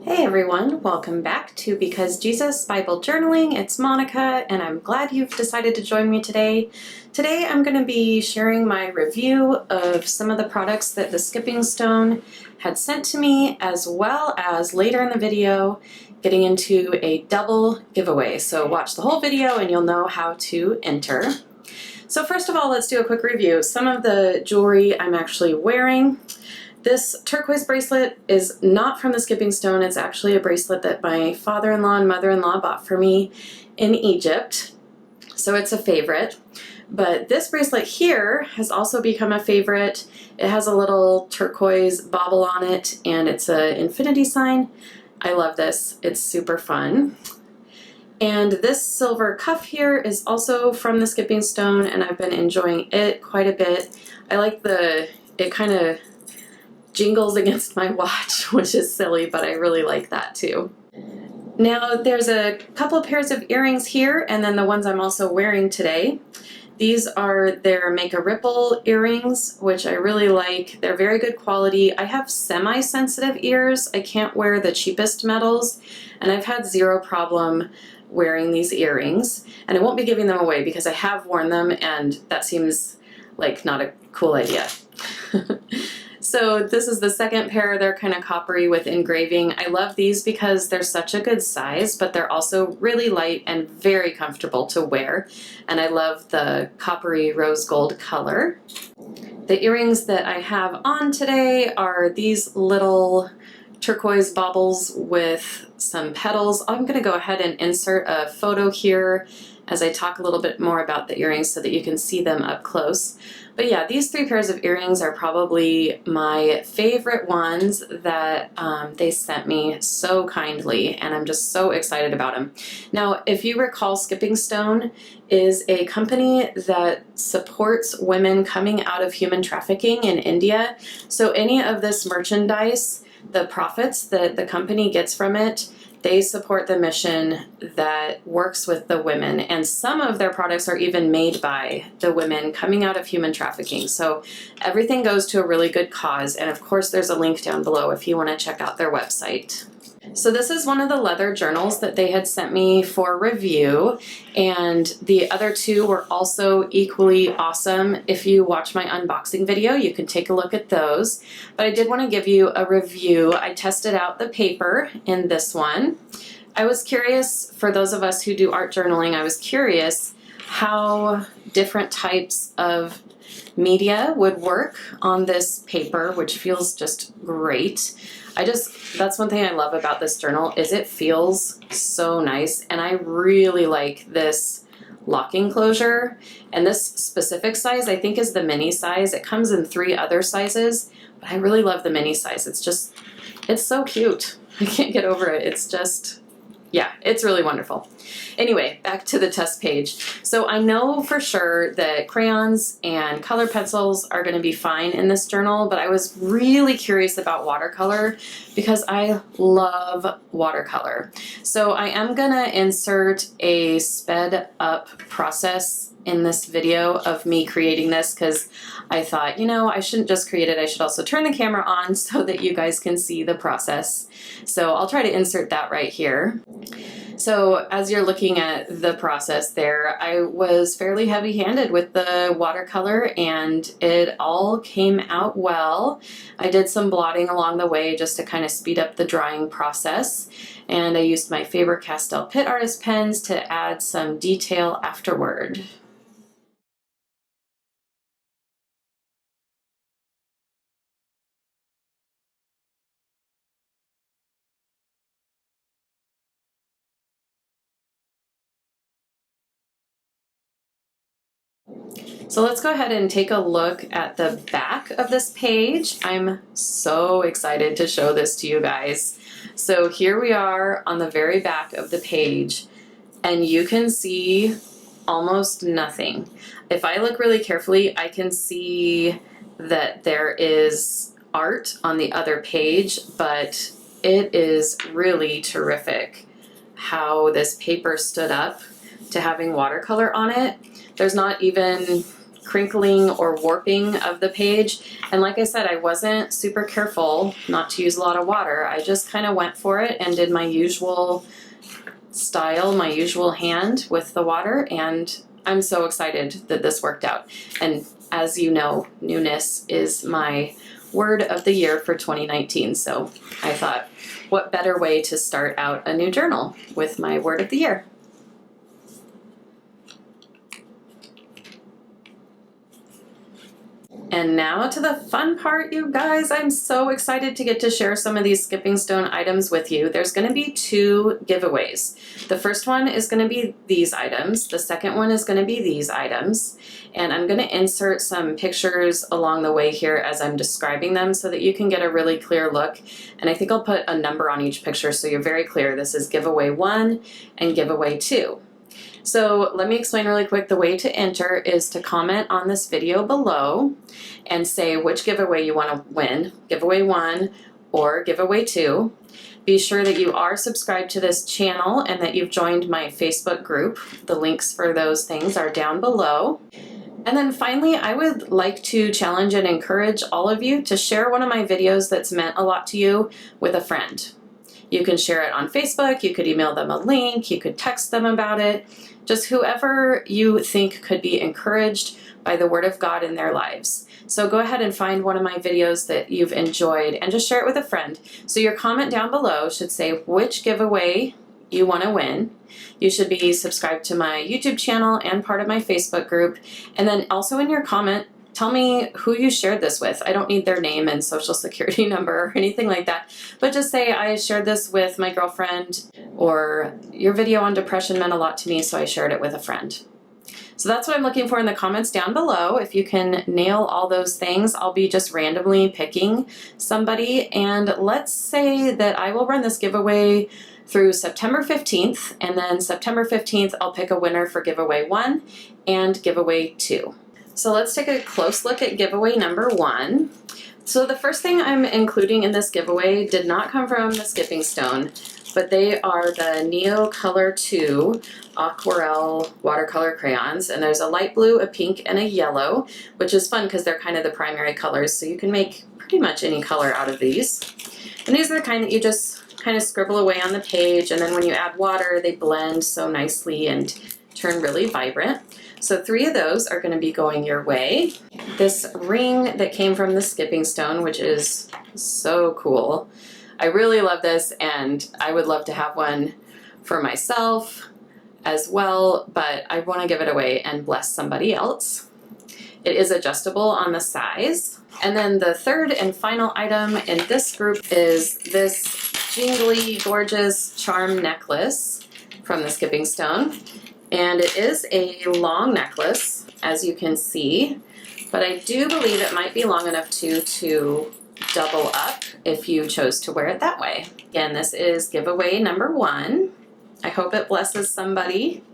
Hey everyone, welcome back to Because Jesus Bible Journaling. It's Monica and I'm glad you've decided to join me today. Today I'm going to be sharing my review of some of the products that the Skipping Stone had sent to me, as well as later in the video getting into a double giveaway. So watch the whole video and you'll know how to enter. So first of all, let's do a quick review. Some of the jewelry I'm actually wearing. This turquoise bracelet is not from the Skipping Stone. It's actually a bracelet that my father-in-law and mother-in-law bought for me in Egypt. So it's a favorite. But this bracelet here has also become a favorite. It has a little turquoise bauble on it and it's an infinity sign. I love this. It's super fun. And this silver cuff here is also from the Skipping Stone and I've been enjoying it quite a bit. I like it kind of jingles against my watch, which is silly, but I really like that too. Now there's a couple of pairs of earrings here, and then the ones I'm also wearing today. These are their Make a Ripple earrings, which I really like. They're very good quality. I have semi-sensitive ears. I can't wear the cheapest metals, and I've had zero problem wearing these earrings. And I won't be giving them away because I have worn them, and that seems like not a cool idea. So this is the second pair. They're kind of coppery with engraving. I love these because they're such a good size, but they're also really light and very comfortable to wear. And I love the coppery rose gold color. The earrings that I have on today are these little turquoise baubles with some petals. I'm going to go ahead and insert a photo here as I talk a little bit more about the earrings so that you can see them up close. But yeah, these three pairs of earrings are probably my favorite ones that they sent me so kindly, and I'm just so excited about them. Now, if you recall, Skipping Stone is a company that supports women coming out of human trafficking in India. So any of this merchandise, the profits that the company gets from it, they support the mission that works with the women, and some of their products are even made by the women coming out of human trafficking. So everything goes to a really good cause, and of course there's a link down below if you want to check out their website. So this is one of the leather journals that they had sent me for review, and the other two were also equally awesome. If you watch my unboxing video, you can take a look at those. But I did want to give you a review. I tested out the paper in this one. I was curious, for those of us who do art journaling, I was curious how different types of media would work on this paper, which feels just great. That's one thing I love about this journal, is it feels so nice, and I really like this locking closure. And this specific size I think is the mini size. It comes in 3 other sizes, but I really love the mini size. It's so cute. I can't get over it. It's just, yeah, it's really wonderful. Anyway, back to the test page. So I know for sure that crayons and color pencils are going to be fine in this journal, but I was really curious about watercolor because I love watercolor. So I am going to insert a sped up process in this video of me creating this, because I thought, I shouldn't just create it, I should also turn the camera on so that you guys can see the process. So I'll try to insert that right here. So as you're looking at the process there, I was fairly heavy-handed with the watercolor and it all came out well. I did some blotting along the way just to kind of speed up the drying process, and I used my Faber-Castell Pitt Artist pens to add some detail afterward. So let's go ahead and take a look at the back of this page. I'm so excited to show this to you guys. So here we are on the very back of the page, and you can see almost nothing. If I look really carefully, I can see that there is art on the other page, but it is really terrific how this paper stood up to having watercolor on it. There's not even crinkling or warping of the page. And like I said, I wasn't super careful not to use a lot of water. I just kind of went for it and did my usual style, my usual hand with the water, and I'm so excited that this worked out. And as you know, newness is my word of the year for 2019, so I thought, what better way to start out a new journal with my word of the year. And now to the fun part, you guys. I'm so excited to get to share some of these Skipping Stone items with you. There's going to be 2 giveaways. The first one is going to be these items. The second one is going to be these items. And I'm going to insert some pictures along the way here as I'm describing them so that you can get a really clear look. And I think I'll put a number on each picture so you're very clear. This is giveaway 1 and giveaway 2. So let me explain really quick. The way to enter is to comment on this video below and say which giveaway you want to win, giveaway 1 or giveaway 2. Be sure that you are subscribed to this channel and that you've joined my Facebook group. The links for those things are down below. And then finally, I would like to challenge and encourage all of you to share one of my videos that's meant a lot to you with a friend. You can share it on Facebook, you could email them a link, you could text them about it, just whoever you think could be encouraged by the Word of God in their lives. So go ahead and find one of my videos that you've enjoyed and just share it with a friend. So your comment down below should say which giveaway you want to win. You should be subscribed to my YouTube channel and part of my Facebook group. And then also in your comment, tell me who you shared this with. I don't need their name and social security number or anything like that, but just say I shared this with my girlfriend, or your video on depression meant a lot to me, so I shared it with a friend. So that's what I'm looking for in the comments down below. If you can nail all those things, I'll be just randomly picking somebody. And let's say that I will run this giveaway through September 15th, and then September 15th, I'll pick a winner for giveaway 1 and giveaway 2. So let's take a close look at giveaway number 1. So the first thing I'm including in this giveaway did not come from the Skipping Stone, but they are the Neo Color 2 Aquarelle watercolor crayons. And there's a light blue, a pink, and a yellow, which is fun because they're kind of the primary colors, so you can make pretty much any color out of these. And these are the kind that you just kind of scribble away on the page, and then when you add water, they blend so nicely and turn really vibrant. So 3 of those are going to be going your way. This ring that came from the Skipping Stone, which is so cool. I really love this, and I would love to have one for myself as well, but I want to give it away and bless somebody else. It is adjustable on the size. And then the third and final item in this group is this jingly, gorgeous charm necklace from the Skipping Stone. And it is a long necklace, as you can see, but I do believe it might be long enough to double up if you chose to wear it that way. Again, this is giveaway number 1. I hope it blesses somebody.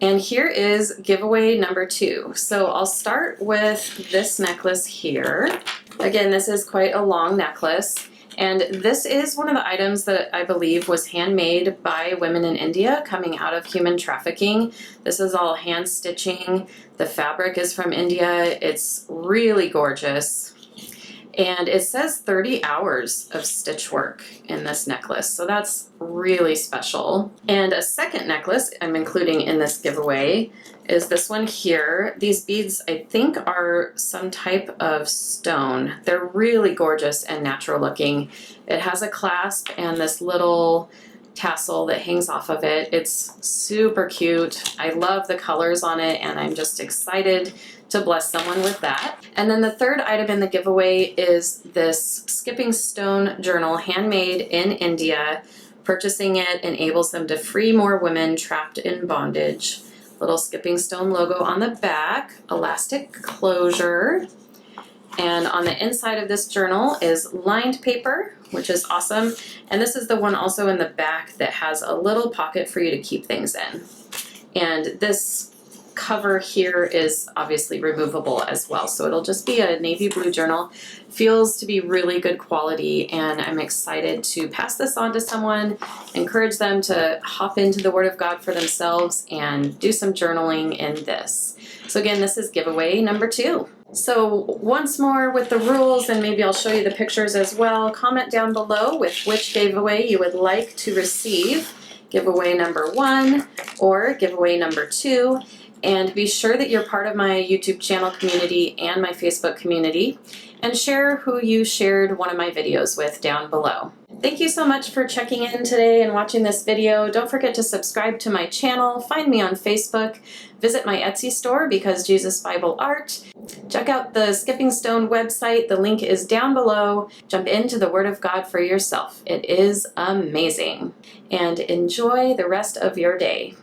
And here is giveaway number 2. So I'll start with this necklace here. Again, this is quite a long necklace. And this is one of the items that I believe was handmade by women in India coming out of human trafficking. This is all hand stitching. The fabric is from India. It's really gorgeous. And it says 30 hours of stitch work in this necklace, so that's really special. And a second necklace I'm including in this giveaway is this one here. These beads, I think, are some type of stone. They're really gorgeous and natural looking. It has a clasp and this little tassel that hangs off of it. It's super cute. I love the colors on it, and I'm just excited to bless someone with that. And then the third item in the giveaway is this Skipping Stone journal, handmade in India. Purchasing it enables them to free more women trapped in bondage. Little Skipping Stone logo on the back, elastic closure. And on the inside of this journal is lined paper, which is awesome. And this is the one also in the back that has a little pocket for you to keep things in. And this cover here is obviously removable as well, so it'll just be a navy blue journal. Feels to be really good quality, and I'm excited to pass this on to someone, encourage them to hop into the Word of God for themselves and do some journaling in this. So again, this is giveaway number 2. So once more with the rules, and maybe I'll show you the pictures as well. Comment down below with which giveaway you would like to receive. Giveaway number 1 or giveaway number 2. And be sure that you're part of my YouTube channel community and my Facebook community. And share who you shared one of my videos with down below. Thank you so much for checking in today and watching this video. Don't forget to subscribe to my channel, find me on Facebook, visit my Etsy store Because Jesus Bible Art, check out the Skipping Stone website, the link is down below. Jump into the Word of God for yourself. It is amazing. And enjoy the rest of your day.